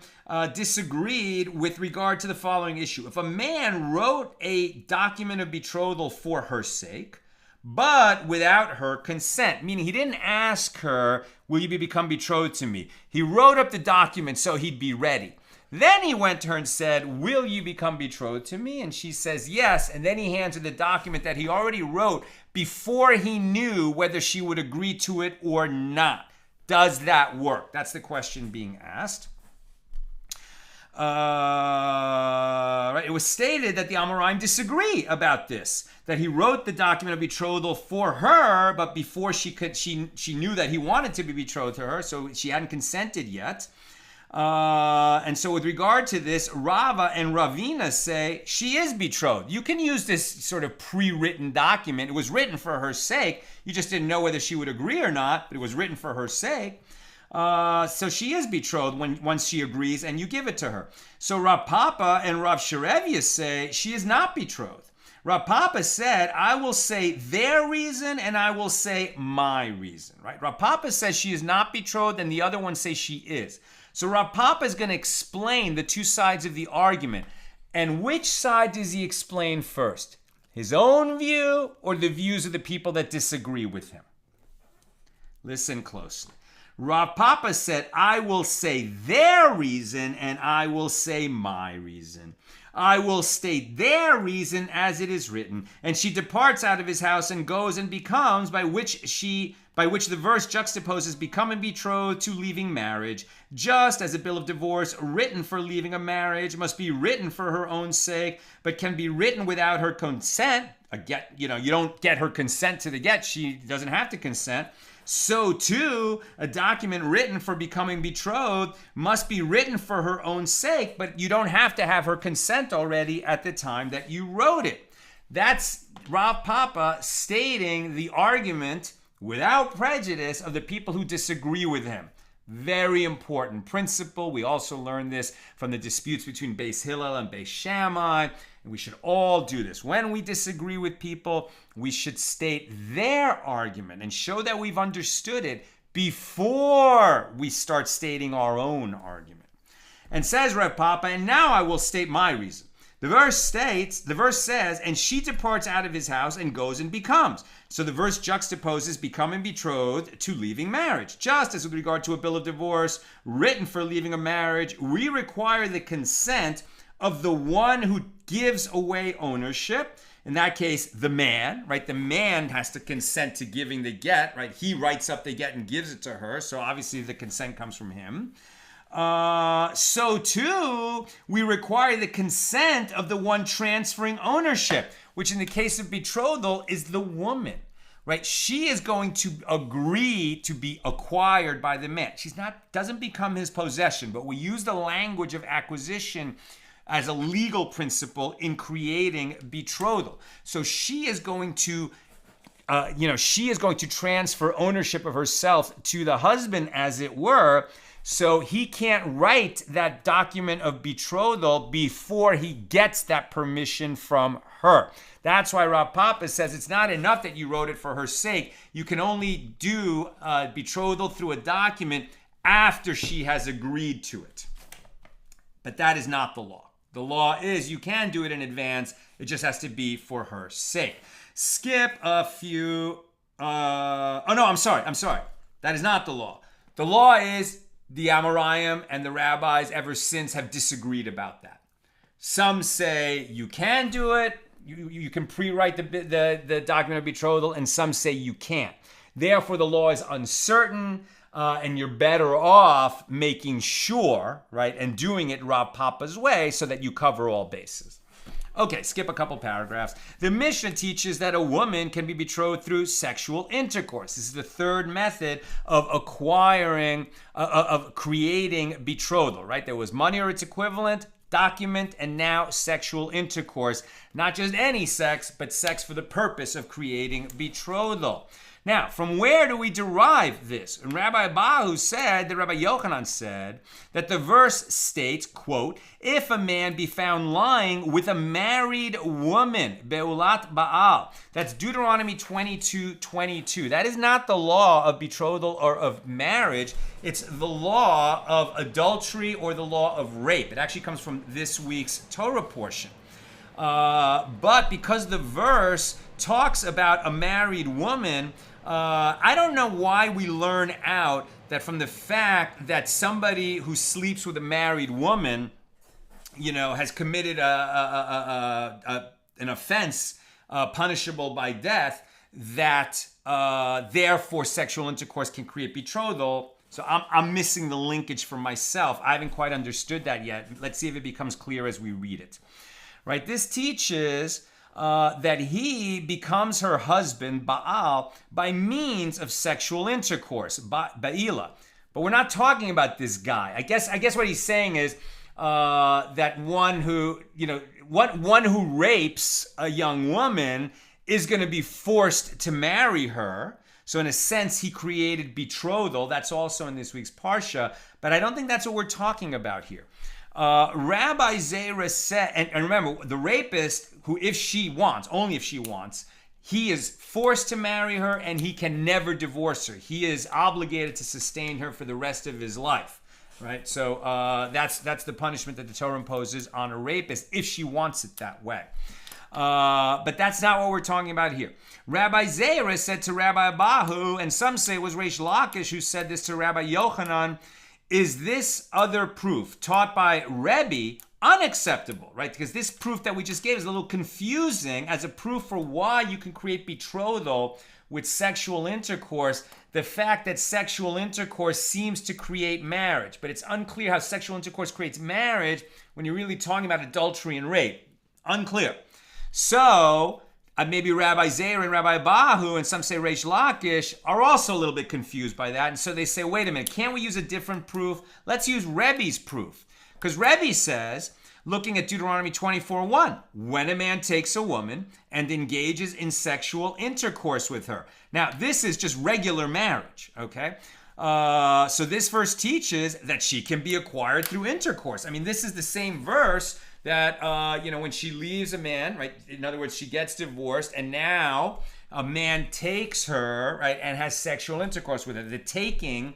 disagreed with regard to the following issue. If a man wrote a document of betrothal for her sake, but without her consent. Meaning he didn't ask her, will you become betrothed to me? He wrote up the document so he'd be ready. Then he went to her and said, will you become betrothed to me? And she says yes. And then he hands her the document that he already wrote before he knew whether she would agree to it or not. Does that work? That's the question being asked. Right. It was stated that the Amoraim disagree about this, that he wrote the document of betrothal for her, but before she knew that he wanted to be betrothed to her, so she hadn't consented yet. And so with regard to this, Rava and Ravina say she is betrothed. You can use this sort of pre-written document. It was written for her sake. You just didn't know whether she would agree or not, but it was written for her sake. So she is betrothed once she agrees and you give it to her. So Rav Papa and Rav Sherevia say she is not betrothed. Rav Papa said, I will say their reason and I will say my reason. Right? Rav Papa says she is not betrothed and the other one says she is. So Rav Papa is going to explain the two sides of the argument. And which side does he explain first? His own view or the views of the people that disagree with him? Listen closely. Rav Papa said, I will say their reason and I will say my reason. I will state their reason as it is written. And she departs out of his house and goes and becomes, by which the verse juxtaposes becoming betrothed to leaving marriage, just as a bill of divorce written for leaving a marriage must be written for her own sake, but can be written without her consent. You don't get her consent to the get. She doesn't have to consent. So too, a document written for becoming betrothed must be written for her own sake, but you don't have to have her consent already at the time that you wrote it. That's Rav Papa stating the argument without prejudice of the people who disagree with him. Very important principle. We also learned this from the disputes between Beis Hillel and Beis Shammai. And we should all do this. When we disagree with people, we should state their argument and show that we've understood it before we start stating our own argument. And says Rav Papa, and now I will state my reason. The verse says, and she departs out of his house and goes and becomes. So the verse juxtaposes becoming betrothed to leaving marriage. Just as with regard to a bill of divorce written for leaving a marriage, we require the consent of the one who gives away ownership. In that case, the man, right? The man has to consent to giving the get, right? He writes up the get and gives it to her. So obviously the consent comes from him. So too, we require the consent of the one transferring ownership, which in the case of betrothal is the woman, right? She is going to agree to be acquired by the man. Doesn't become his possession, but we use the language of acquisition as a legal principle in creating betrothal. So she is going to transfer ownership of herself to the husband, as it were. So he can't write that document of betrothal before he gets that permission from her. That's why Rav Papa says it's not enough that you wrote it for her sake. You can only do betrothal through a document after she has agreed to it. But that is not the law. The law is you can do it in advance. It just has to be for her sake. Skip a few. I'm sorry. That is not the law. The law is the Amoraim and the rabbis ever since have disagreed about that. Some say you can do it. You can pre-write the document of betrothal, and some say you can't. Therefore, the law is uncertain. And you're better off making sure, right, and doing it Rav Papa's way so that you cover all bases. Okay, skip a couple paragraphs. The Mishna teaches that a woman can be betrothed through sexual intercourse. This is the third method of creating betrothal, right? There was money or its equivalent, document, and now sexual intercourse. Not just any sex, but sex for the purpose of creating betrothal. Now, from where do we derive this? And Rabbi Yochanan said, that the verse states, quote, if a man be found lying with a married woman, beulat Baal. That's Deuteronomy 22:22. That is not the law of betrothal or of marriage. It's the law of adultery or the law of rape. It actually comes from this week's Torah portion. But because the verse talks about a married woman, I don't know why we learn out that from the fact that somebody who sleeps with a married woman, has committed an offense punishable by death, that therefore sexual intercourse can create betrothal. So I'm missing the linkage for myself. I haven't quite understood that yet. Let's see if it becomes clear as we read it. Right? This teaches that he becomes her husband, Baal, by means of sexual intercourse, Ba'ila. But we're not talking about this guy. I guess what he's saying is that one who rapes a young woman is going to be forced to marry her. So in a sense, he created betrothal. That's also in this week's Parsha. But I don't think that's what we're talking about here. Rabbi Zera said, and remember, the rapist, who only if she wants, he is forced to marry her and he can never divorce her. He is obligated to sustain her for the rest of his life. Right? So that's the punishment that the Torah imposes on a rapist if she wants it that way. But that's not what we're talking about here. Rabbi Zera said to Rabbi Abahu, and some say it was Reish Lakish who said this to Rabbi Yochanan, is this other proof taught by Rebbe unacceptable, right? Because this proof that we just gave is a little confusing as a proof for why you can create betrothal with sexual intercourse. The fact that sexual intercourse seems to create marriage, but it's unclear how sexual intercourse creates marriage when you're really talking about adultery and rape. Unclear. So maybe Rabbi Zera and Rabbi Abahu, and some say Reish Lakish, are also a little bit confused by that. And so they say, wait a minute, can't we use a different proof? Let's use Rebbe's proof. Because Rebbe says, looking at Deuteronomy 24:1, when a man takes a woman and engages in sexual intercourse with her. Now, this is just regular marriage, okay? So this verse teaches that she can be acquired through intercourse. I mean, this is the same verse that, when she leaves a man, right? In other words, she gets divorced and now a man takes her, right, and has sexual intercourse with her. The taking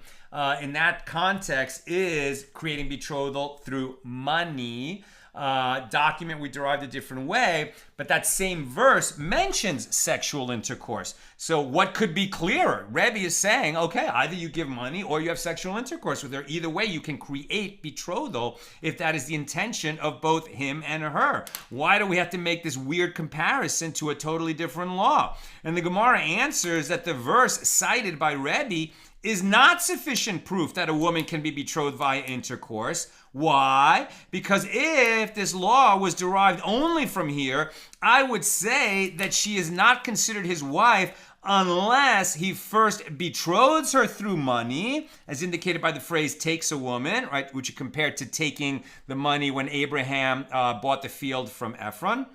in that context is creating betrothal through money. Document we derived a different way, but that same verse mentions sexual intercourse. So what could be clearer? Rebbe is saying, okay, either you give money or you have sexual intercourse with her. Either way, you can create betrothal if that is the intention of both him and her. Why do we have to make this weird comparison to a totally different law? And the Gemara answers that the verse cited by Rebbe is not sufficient proof that a woman can be betrothed via intercourse. Why? Because if this law was derived only from here, I would say that she is not considered his wife unless he first betroths her through money, as indicated by the phrase takes a woman, right, which you compared to taking the money when Abraham bought the field from Ephron.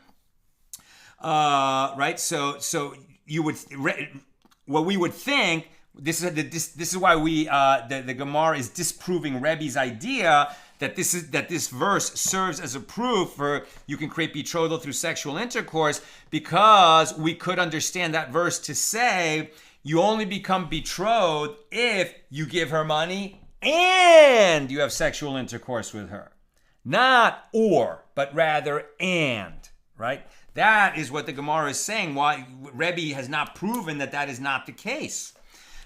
Right? So you would, what we would think, this is why the Gemara is disproving Rebbe's idea that this verse serves as a proof for you can create betrothal through sexual intercourse, because we could understand that verse to say you only become betrothed if you give her money and you have sexual intercourse with her. Not or, but rather and, right? That is what the Gemara is saying, why Rebbe has not proven that is not the case.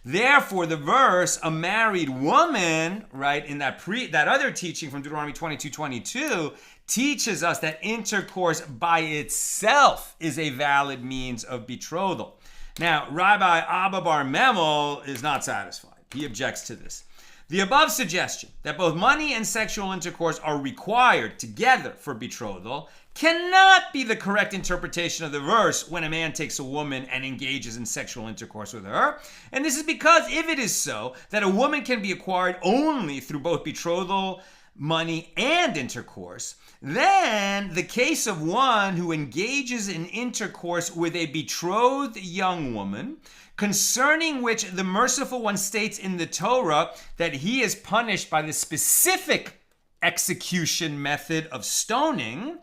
Therefore, the verse, a married woman, right, in that other teaching from Deuteronomy 22:22, teaches us that intercourse by itself is a valid means of betrothal. Now, Rabbi Abba Bar Memel is not satisfied. He objects to this. The above suggestion that both money and sexual intercourse are required together for betrothal cannot be the correct interpretation of the verse when a man takes a woman and engages in sexual intercourse with her. And this is because if it is so, that a woman can be acquired only through both betrothal, money, and intercourse, then the case of one who engages in intercourse with a betrothed young woman, concerning which the merciful one states in the Torah that he is punished by the specific execution method of stoning,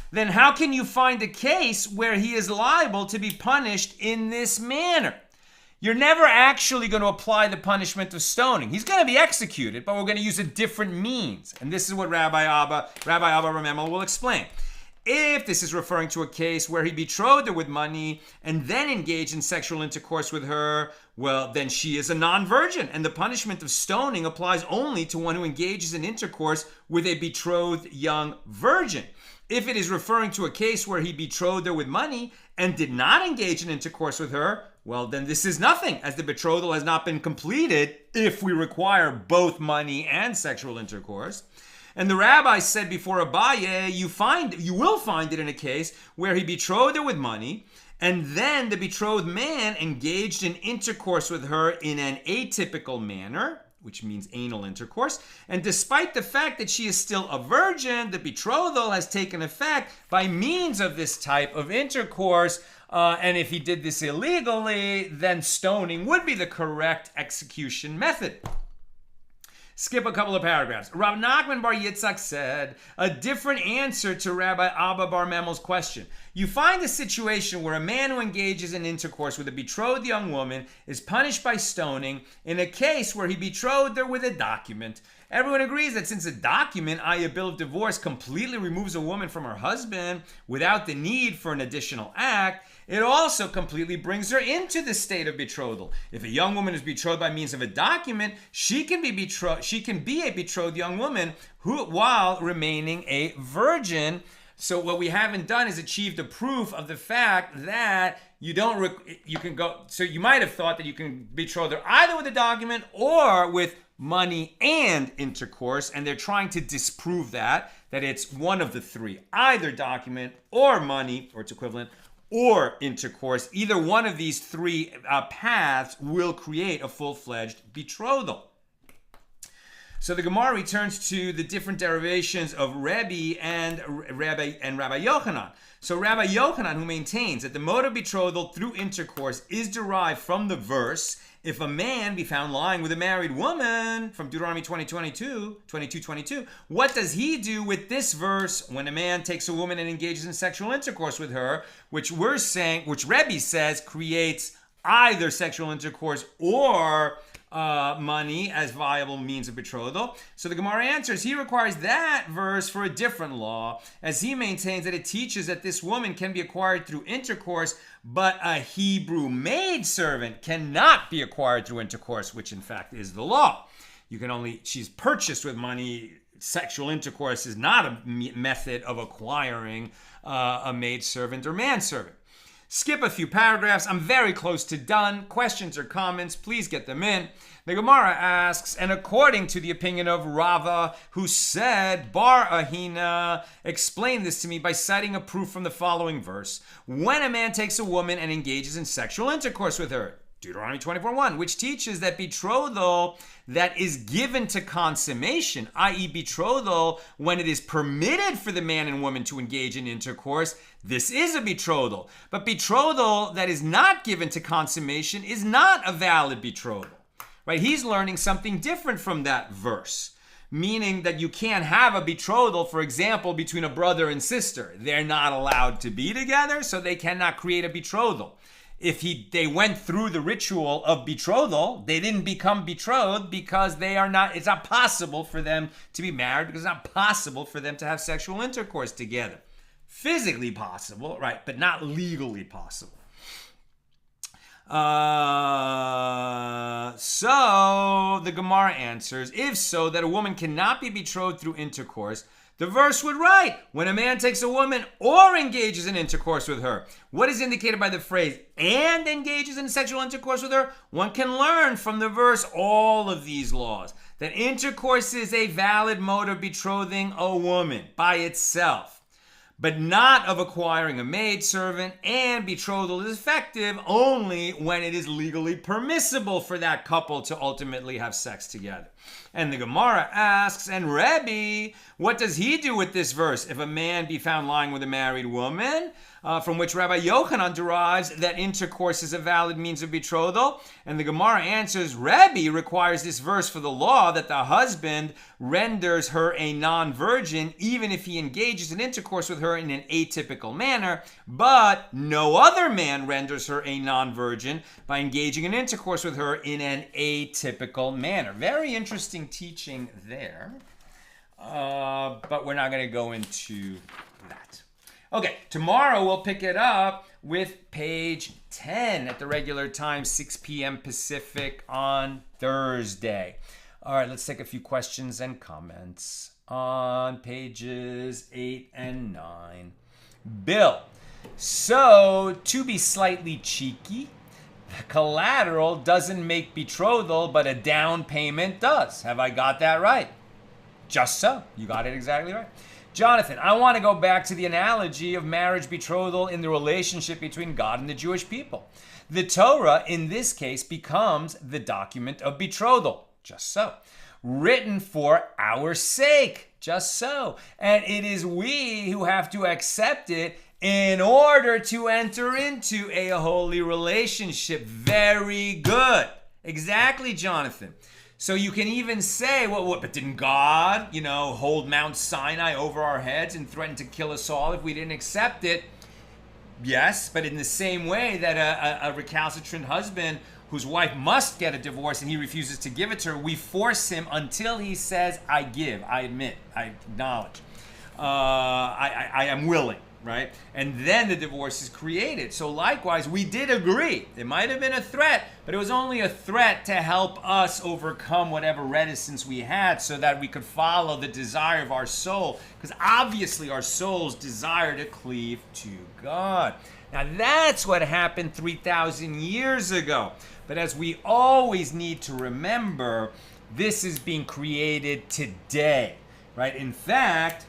then how can you find a case where he is liable to be punished in this manner? You're never actually going to apply the punishment of stoning. He's going to be executed, but we're going to use a different means. And this is what Rabbi Abba Ramemel will explain. If this is referring to a case where he betrothed her with money and then engaged in sexual intercourse with her, well, then she is a non-virgin, and the punishment of stoning applies only to one who engages in intercourse with a betrothed young virgin. If it is referring to a case where he betrothed her with money and did not engage in intercourse with her, well, then this is nothing, as the betrothal has not been completed if we require both money and sexual intercourse. And the rabbi said before Abaye, you will find it in a case where he betrothed her with money, and then the betrothed man engaged in intercourse with her in an atypical manner, which means anal intercourse. And despite the fact that she is still a virgin, the betrothal has taken effect by means of this type of intercourse. And if he did this illegally, then stoning would be the correct execution method. Skip a couple of paragraphs. Rav Nachman Bar Yitzchak said a different answer to Rabbi Abba Bar Memel's question. You find a situation where a man who engages in intercourse with a betrothed young woman is punished by stoning in a case where he betrothed her with a document. Everyone agrees that since a document, i.e. a bill of divorce, completely removes a woman from her husband without the need for an additional act, it also completely brings her into the state of betrothal. If a young woman is betrothed by means of a document, she can be a betrothed young woman while remaining a virgin. So what we haven't done is achieved a proof of the fact that you might have thought that you can betroth her either with a document or with money and intercourse, and they're trying to disprove that it's one of the three, either document or money, or its equivalent, or intercourse. Either one of these three paths will create a full-fledged betrothal. So the Gemara returns to the different derivations of Rabbi and Rabbi Yochanan. So Rabbi Yochanan, who maintains that the mode of betrothal through intercourse is derived from the verse, if a man be found lying with a married woman, from Deuteronomy 22:22, what does he do with this verse when a man takes a woman and engages in sexual intercourse with her, which Rebbe says creates either sexual intercourse or money as viable means of betrothal? So the Gemara answers, he requires that verse for a different law, as he maintains that it teaches that this woman can be acquired through intercourse, but a Hebrew maidservant cannot be acquired through intercourse, which in fact is the law. She's purchased with money. Sexual intercourse is not a method of acquiring a maidservant or manservant. Skip a few paragraphs. I'm very close to done. Questions or comments, please get them in. The Gemara asks, and according to the opinion of Rava, who said, Bar Ahina, explain this to me by citing a proof from the following verse. When a man takes a woman and engages in sexual intercourse with her, Deuteronomy 24:1, which teaches that betrothal that is given to consummation, i.e. betrothal when it is permitted for the man and woman to engage in intercourse, this is a betrothal. But betrothal that is not given to consummation is not a valid betrothal. Right? He's learning something different from that verse, meaning that you can't have a betrothal, for example, between a brother and sister. They're not allowed to be together, so they cannot create a betrothal. If they went through the ritual of betrothal, they didn't become betrothed because it's not possible for them to be married, because it's not possible for them to have sexual intercourse together. Physically possible, right, but not legally possible. So the Gemara answers, if so, that a woman cannot be betrothed through intercourse, the verse would write, when a man takes a woman or engages in intercourse with her. What is indicated by the phrase, and engages in sexual intercourse with her? One can learn from the verse all of these laws. That intercourse is a valid mode of betrothing a woman by itself, but not of acquiring a maidservant, and betrothal is effective only when it is legally permissible for that couple to ultimately have sex together. And the Gemara asks, and Rebbe, what does he do with this verse? If a man be found lying with a married woman, from which Rabbi Yochanan derives that intercourse is a valid means of betrothal. And the Gemara answers, Rebbe requires this verse for the law that the husband renders her a non-virgin even if he engages in intercourse with her in an atypical manner, but no other man renders her a non-virgin by engaging in intercourse with her in an atypical manner. Very interesting teaching there, but we're not going to go into that. Okay, tomorrow we'll pick it up with page 10 at the regular time, 6 p.m. Pacific on Thursday. All right, let's take a few questions and comments on pages 8 and 9. Bill, so to be slightly cheeky, collateral doesn't make betrothal, but a down payment does. Have I got that right? Just so. You got it exactly right. Jonathan, I want to go back to the analogy of marriage betrothal in the relationship between God and the Jewish people. The Torah, in this case, becomes the document of betrothal. Just so. Written for our sake. Just so. And it is we who have to accept it in order to enter into a holy relationship. Very good. Exactly, Jonathan. So you can even say, well, but didn't God, hold Mount Sinai over our heads and threaten to kill us all if we didn't accept it? Yes, but in the same way that a recalcitrant husband whose wife must get a divorce and he refuses to give it to her, we force him until he says, I give, I admit, I acknowledge, I am willing. Right? And then the divorce is created. So likewise, we did agree. It might have been a threat, but it was only a threat to help us overcome whatever reticence we had so that we could follow the desire of our soul. Because obviously our souls desire to cleave to God. Now that's what happened 3,000 years ago. But as we always need to remember, this is being created today. Right? In fact,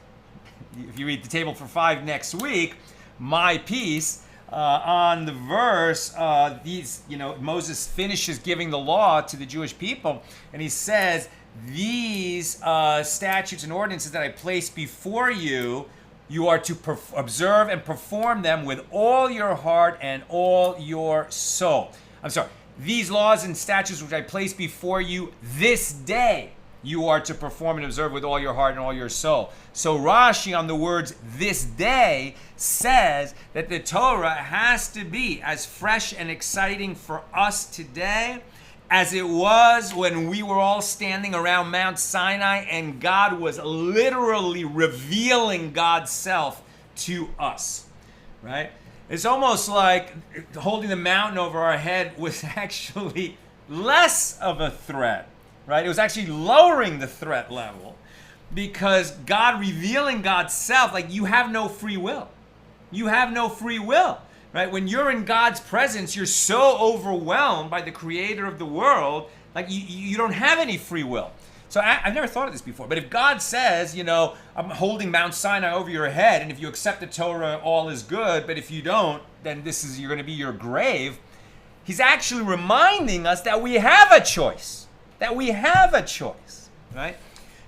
if you read the table for 5 next week, my piece on the verse, Moses finishes giving the law to the Jewish people, and he says, these statutes and ordinances that I place before you, you are to observe and perform them with all your heart and all your soul. I'm sorry, these laws and statutes which I place before you this day, you are to perform and observe with all your heart and all your soul. So Rashi on the words this day says that the Torah has to be as fresh and exciting for us today as it was when we were all standing around Mount Sinai and God was literally revealing God's self to us, right? It's almost like holding the mountain over our head was actually less of a threat. Right? It was actually lowering the threat level because God revealing God's self, like you have no free will. You have no free will, right? When you're in God's presence, you're so overwhelmed by the creator of the world, like you don't have any free will. So I've never thought of this before, but if God says, I'm holding Mount Sinai over your head, and if you accept the Torah, all is good, but if you don't, then you're going to be your grave. He's actually reminding us that we have a choice. That we have a choice, right?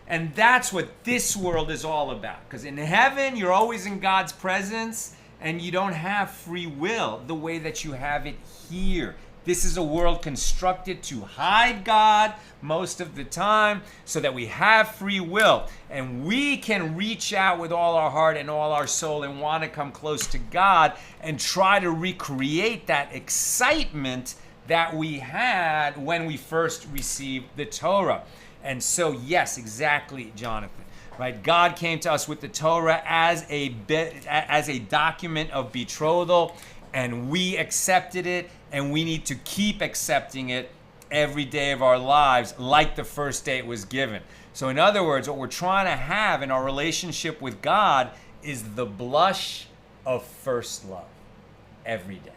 And that's what this world is all about. Because in heaven, you're always in God's presence, and you don't have free will the way that you have it here. This is a world constructed to hide God most of the time so that we have free will. And we can reach out with all our heart and all our soul and want to come close to God and try to recreate that excitement that we had when we first received the Torah. And so, yes, exactly, Jonathan. Right? God came to us with the Torah as a document of betrothal, and we accepted it, and we need to keep accepting it every day of our lives like the first day it was given. So in other words, what we're trying to have in our relationship with God is the blush of first love every day.